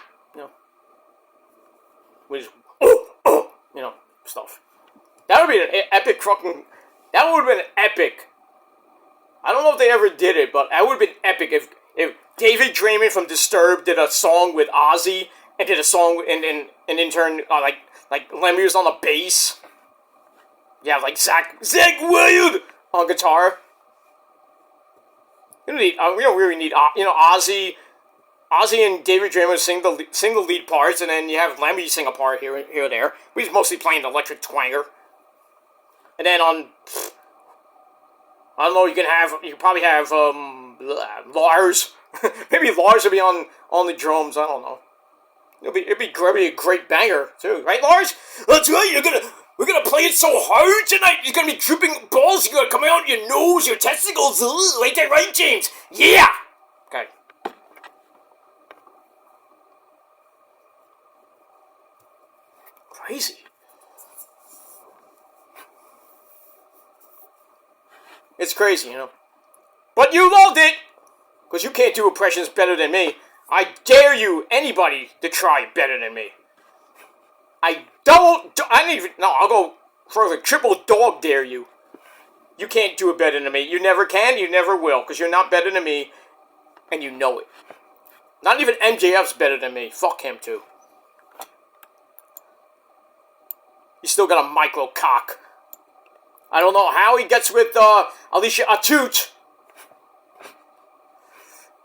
With stuff. That would be an epic fucking... That would have been epic. I don't know if they ever did it, but that would have been epic if David Draymond from Disturbed did a song with Ozzy and did a song and in turn, like Lemmy was on the bass. Yeah, like Zach Wild on guitar. We don't really need, Ozzy and David Draymond sing the lead parts, and then you have Lemmy sing a part here or there. But he's mostly playing the electric twanger. And then I don't know, you could probably have Lars. Maybe Lars would be on the drums. I don't know. It'd be a great banger too, right, Lars? That's right. We're gonna play it so hard tonight, you're gonna be dripping balls, you're gonna come out your nose, your testicles, like that, right, James? Yeah! Okay. Crazy. It's crazy, you know. But you loved it! Because you can't do impressions better than me. I dare you, anybody, to try better than me. I don't even, no, I'll go further. Triple dog dare you. You can't do it better than me. You never can, you never will, because you're not better than me, and you know it. Not even MJF's better than me. Fuck him, too. He's still got a micro cock. I don't know how he gets with, Alicia Atut.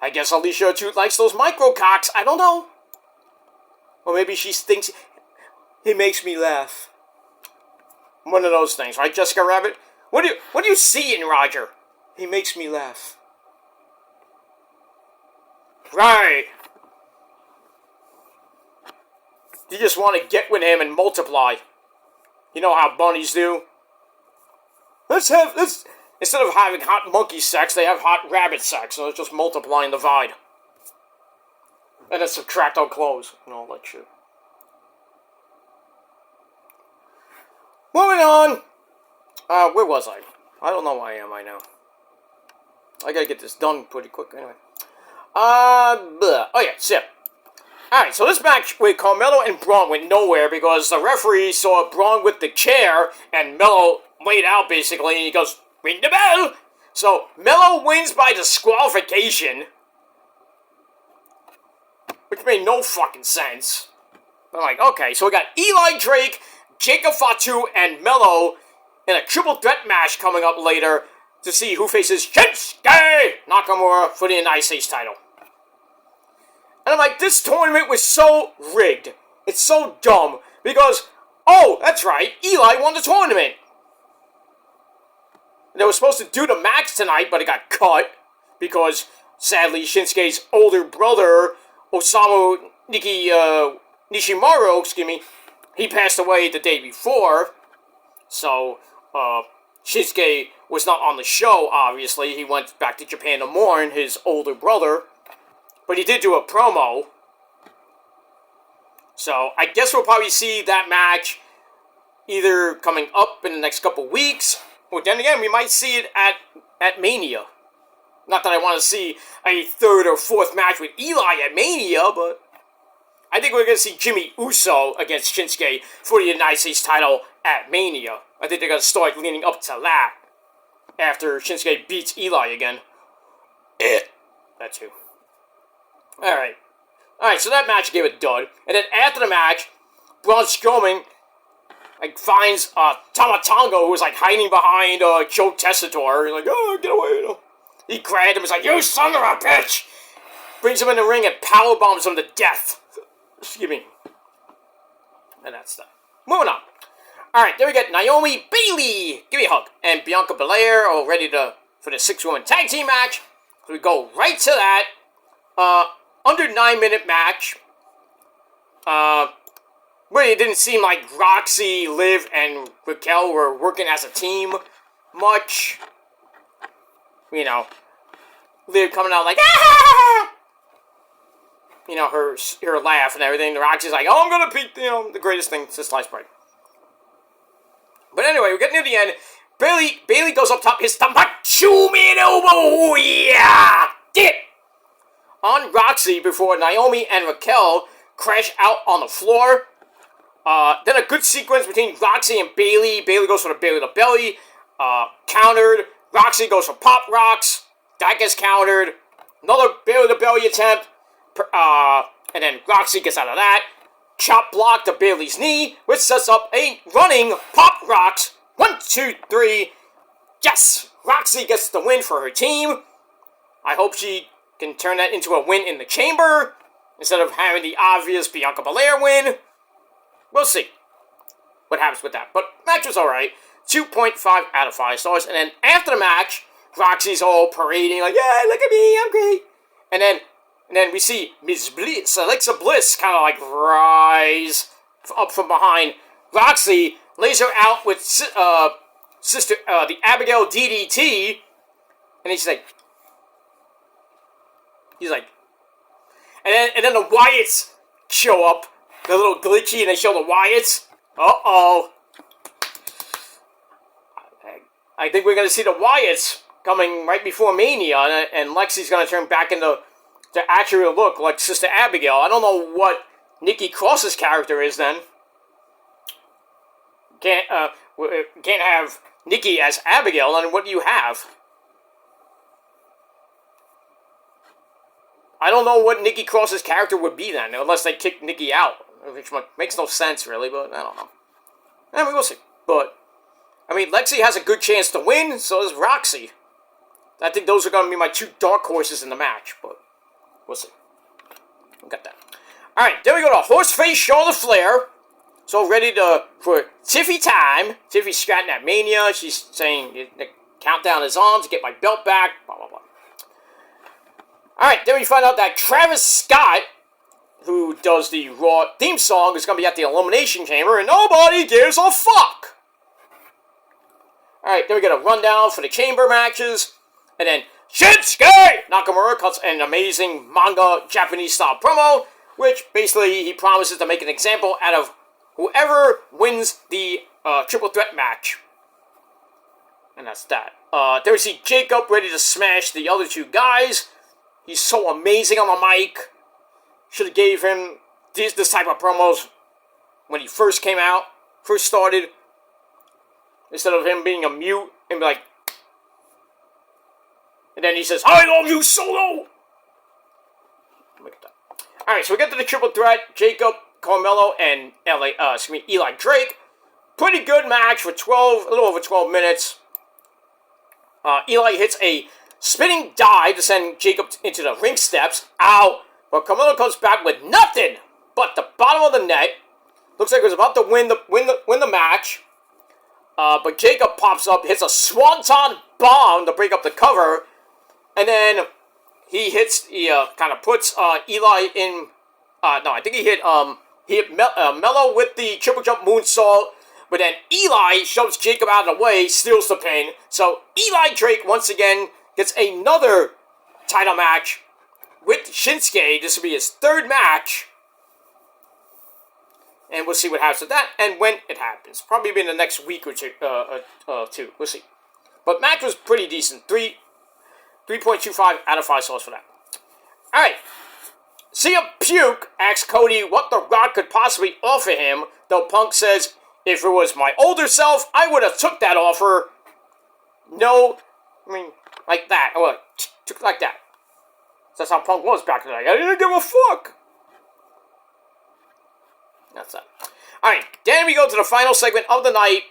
I guess Alicia Atut likes those micro cocks. I don't know. Or maybe she thinks he makes me laugh. One of those things, right, Jessica Rabbit? What do you see in Roger? He makes me laugh. Right. You just want to get with him and multiply. You know how bunnies do. Instead of having hot monkey sex, they have hot rabbit sex. So it's just multiplying the divide. And then subtract on clothes and all that shit. Moving on. Where was I? I don't know where I am right now. I gotta get this done pretty quick anyway. Oh yeah, so. Alright, so this match with Carmelo and Braun went nowhere because the referee saw Braun with the chair and Melo laid out basically and he goes, ring the bell! So, Melo wins by disqualification. Which made no fucking sense. I'm like, okay, so we got Eli Drake, Jacob Fatu, and Melo in a triple threat match coming up later to see who faces Shinsuke Nakamura for the United States title. And I'm like, this tournament was so rigged. It's so dumb. Because, oh, that's right, Eli won the tournament. They were supposed to do the match tonight, but it got cut. Because, sadly, Shinsuke's older brother, Osamu Nishimaru, he passed away the day before. So, Shinsuke was not on the show, obviously. He went back to Japan to mourn his older brother. But he did do a promo. So, I guess we'll probably see that match either coming up in the next couple weeks, or then again, we might see it at Mania. Not that I want to see a third or fourth match with Eli at Mania, but I think we're going to see Jimmy Uso against Shinsuke for the United States title at Mania. I think they're going to start leading up to that after Shinsuke beats Eli again. That too. Alright, so that match gave a dud. And then after the match, Braun Strowman finds Tama Tonga, who was hiding behind Joe Tessitore. He's like, oh, get away. You know. He grabbed him. He's like, you son of a bitch! Brings him in the ring and powerbombs him to death. Excuse me. And that's that. Moving on. Alright, then we got Naomi Bailey. Give me a hug. And Bianca Belair all ready for the 6-woman tag team match. So we go right to that. Under 9-minute match. Where it didn't seem like Roxy, Liv, and Raquel were working as a team much. You know, Liv coming out like, ah! You know, her laugh and everything. Roxy's like, oh, I'm gonna beat, the greatest thing since sliced bread. But anyway, we're getting near the end. Bailey goes up top, hits the Macho Man elbow, yeah! Did it! On Roxy before Naomi and Raquel crash out on the floor. Then a good sequence between Roxy and Bailey. Bailey goes for the Bailey to belly. Countered. Roxy goes for pop rocks. That gets countered. Another Bailey to belly attempt. And then Roxy gets out of that. Chop block to Bailey's knee, which sets up a running pop rocks. 1, 2, 3. Yes! Roxy gets the win for her team. I hope she can turn that into a win in the chamber instead of having the obvious Bianca Belair win. We'll see what happens with that. But match was alright. 2.5 out of 5 stars. And then after the match, Roxy's all parading like, yeah, look at me, I'm great. And then we see Ms. Bliss, Alexa Bliss, kind of rise up from behind Roxy lays her out with sister the Abigail DDT, and he's like, and then the Wyatts show up. They're a little glitchy, and they show the Wyatts. Uh-oh. I think we're going to see the Wyatts coming right before Mania, and Lexi's going to turn back into the accurate look like Sister Abigail. I don't know what Nikki Cross's character is then. Can't have Nikki as Abigail, then what do you have? I don't know what Nikki Cross's character would be then, unless they kick Nikki out, which makes no sense really, but I don't know. I mean, we'll see. But I mean, Lexi has a good chance to win, so does Roxy. I think those are going to be my two dark horses in the match, but we'll see. We got that. Alright, then we go to Horseface Charlotte Flair. So ready for Tiffy time. Tiffy's scratching at Mania. She's saying the countdown is on to get my belt back. Blah, blah, blah. Alright, then we find out that Travis Scott, who does the Raw theme song, is going to be at the Elimination Chamber, and nobody gives a fuck! Alright, then we get a rundown for the Chamber matches, and then Shinsuke Nakamura cuts an amazing manga Japanese-style promo, which basically he promises to make an example out of whoever wins the triple threat match. And that's that. There we see Jacob ready to smash the other two guys. He's so amazing on the mic. Should have gave him this type of promos when he first came out, first started. Instead of him being a mute and be like... And then he says, I love you, Solo! Alright, so we get to the triple threat. Jacob, Carmelo, and Eli Drake. Pretty good match for a little over 12 minutes. Eli hits a spinning dive to send Jacob into the ring steps. Ow! But Carmelo comes back with nothing but the bottom of the net. Looks like he was about to win the match. But Jacob pops up, hits a swanton bomb to break up the cover. And then he kind of puts Eli in... no, I think he hit Mello with the triple jump moonsault. But then Eli shoves Jacob out of the way, steals the pin. So Eli Drake once again gets another title match with Shinsuke. This will be his third match. And we'll see what happens with that and when it happens. Probably in the next week or two. We'll see. But match was pretty decent. 3.25 out of 5 stars for that. Alright. CM Puke asks Cody what The Rock could possibly offer him, though Punk says, if it was my older self, I would have took that offer. No, I mean, like that. Well, took like that. That's how Punk was back in the day. I didn't give a fuck. That's that. Alright, then we go to the final segment of the night.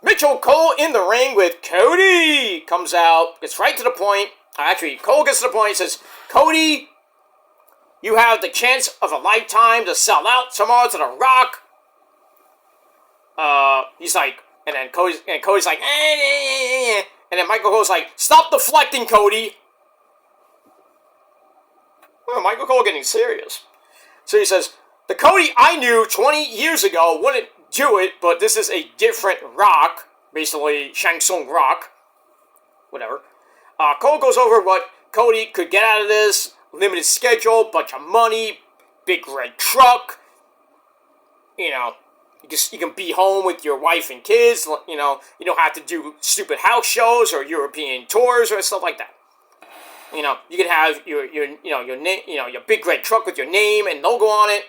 Mitchell Cole in the ring with Cody. Comes out, gets right to the point. Actually, Cole gets to the point and says, Cody, you have the chance of a lifetime to sell out tomorrow to The Rock. He's like, and then Cody's like, eh. And then Michael Cole's like, stop deflecting, Cody. Oh, Michael Cole getting serious. So he says, the Cody I knew 20 years ago wouldn't do it, but this is a different Rock. Basically, Shang Tsung Rock. Whatever. Cole goes over what Cody could get out of this. Limited schedule, bunch of money, big red truck. You know, you can be home with your wife and kids. You know, you don't have to do stupid house shows or European tours or stuff like that. You know, you can have your big red truck with your name and logo on it.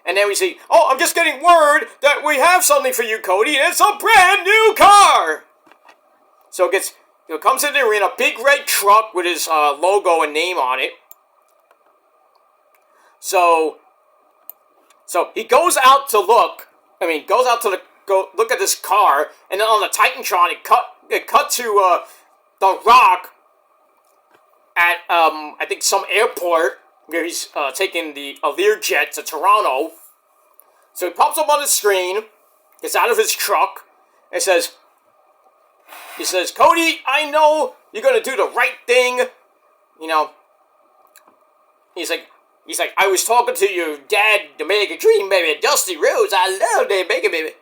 And then we say, oh, I'm just getting word that we have something for you, Cody, and it's a brand new car! So it comes in the arena, a big red truck with his logo and name on it. So he goes out to look at this car, and then on the Titantron, it cut to The Rock at, I think, some airport, where he's taking the Learjet to Toronto. So he pops up on the screen, gets out of his truck, and says, Cody, I know you're going to do the right thing. You know, he's like, I was talking to your dad, the Mega Dream Baby, Dusty Rhodes. I love that Mega Baby.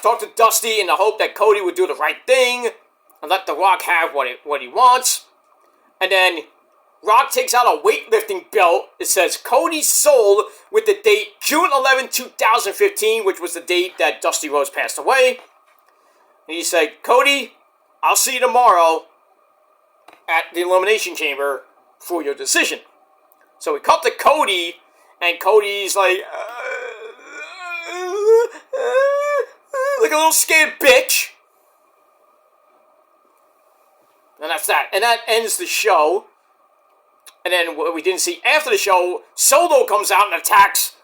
talked to Dusty in the hope that Cody would do the right thing and let The Rock have what he wants. And then Rock takes out a weightlifting belt. It says Cody sold with the date June 11, 2015, which was the date that Dusty Rhodes passed away. And he said, Cody, I'll see you tomorrow at the Elimination Chamber for your decision. So we cut to Cody, and Cody's like a little scared bitch. And that's that. And that ends the show. And then what we didn't see after the show, Solo comes out and attacks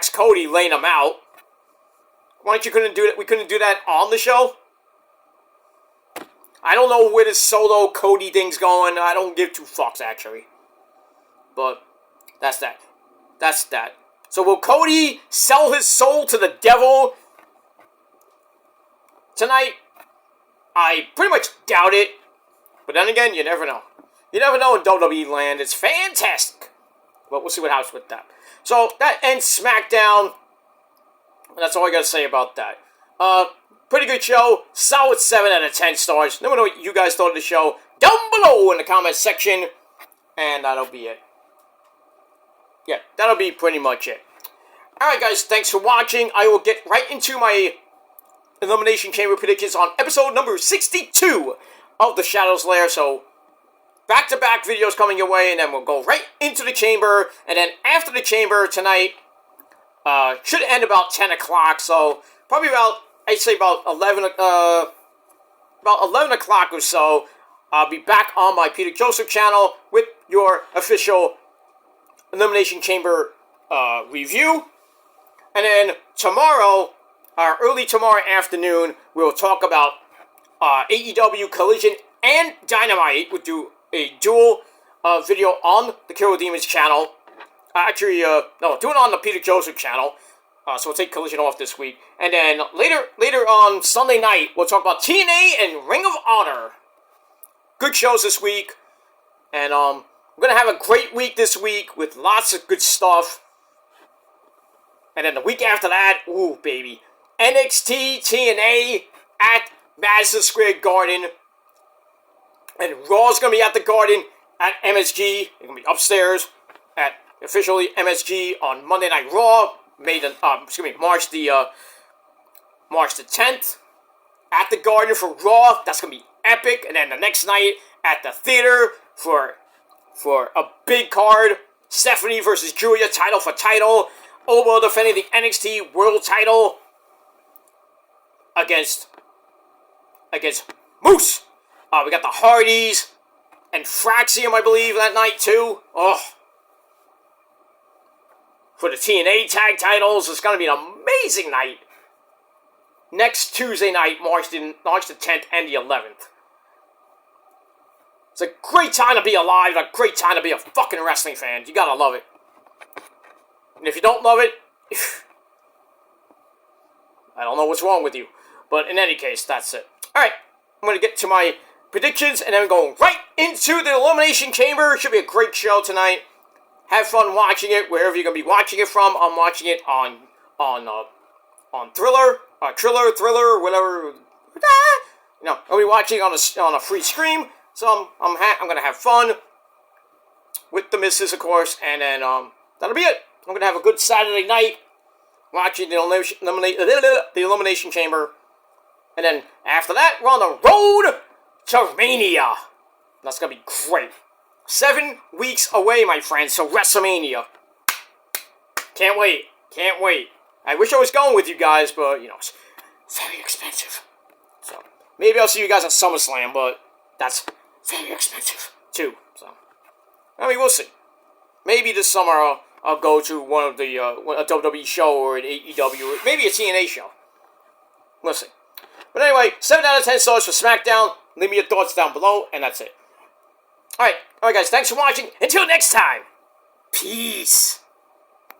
Cody, laying him out. Why couldn't do that? We couldn't do that on the show? I don't know where this Solo Cody thing's going. I don't give two fucks, actually. But that's that. That's that. So will Cody sell his soul to the devil tonight? I pretty much doubt it. But then again, you never know. You never know in WWE land. It's fantastic. But we'll see what happens with that. So that ends SmackDown. And that's all I got to say about that. Pretty good show. Solid 7 out of 10 stars. Let me know what you guys thought of the show down below in the comment section. And that'll be it. Yeah, that'll be pretty much it. Alright guys, thanks for watching. I will get right into my Elimination Chamber predictions on episode number 62 of The Shadow's Lair. So, back-to-back videos coming your way, and then we'll go right into the chamber. And then after the chamber tonight, should end about 10 o'clock. So, probably about, I'd say about 11 o'clock or so, I'll be back on my Peter Joseph channel with your official Elimination Chamber review. And then tomorrow, early tomorrow afternoon, we'll talk about AEW Collision and Dynamite. We'll do a dual video on the Killer Demons channel. Actually, no, do it on the Peter Joseph channel. So we'll take Collision off this week. And then later on Sunday night, we'll talk about TNA and Ring of Honor. Good shows this week. And we're going to have a great week this week with lots of good stuff. And then the week after that, ooh, baby. NXT TNA at Madison Square Garden. And Raw's going to be at the Garden at MSG. They're going to be upstairs at officially MSG on Monday Night Raw. March the 10th. At the Garden for Raw. That's going to be epic. And then the next night at the theater for a big card. Stephanie versus Julia, title for title. Oba defending the NXT World title against Moose. We got the Hardys and Fraxium, I believe, that night too. Oh, for the TNA tag titles, it's gonna be an amazing night. Next Tuesday night, March the 10th and the 11th. It's a great time to be alive, a great time to be a fucking wrestling fan. You gotta love it. And if you don't love it, I don't know what's wrong with you. But in any case, that's it. Alright, I'm going to get to my predictions, and then we're going right into the Elimination Chamber. It should be a great show tonight. Have fun watching it, wherever you're going to be watching it from. I'm watching it on Thriller, whatever. You know, I'll be watching it on a free stream. So I'm going to have fun with the missus, of course, and then that'll be it. I'm going to have a good Saturday night watching the Elimination Chamber. And then after that, we're on the road to Mania. That's going to be great. 7 weeks away, my friends, so WrestleMania. Can't wait. Can't wait. I wish I was going with you guys, but, you know, it's very expensive. So, maybe I'll see you guys at SummerSlam, but that's very expensive, too. So, I mean, we'll see. Maybe this summer I'll go to one of the a WWE show or an AEW or maybe a TNA show. We'll see. But anyway, 7 out of 10 stars for SmackDown. Leave me your thoughts down below, and that's it. Alright guys, thanks for watching. Until next time, peace.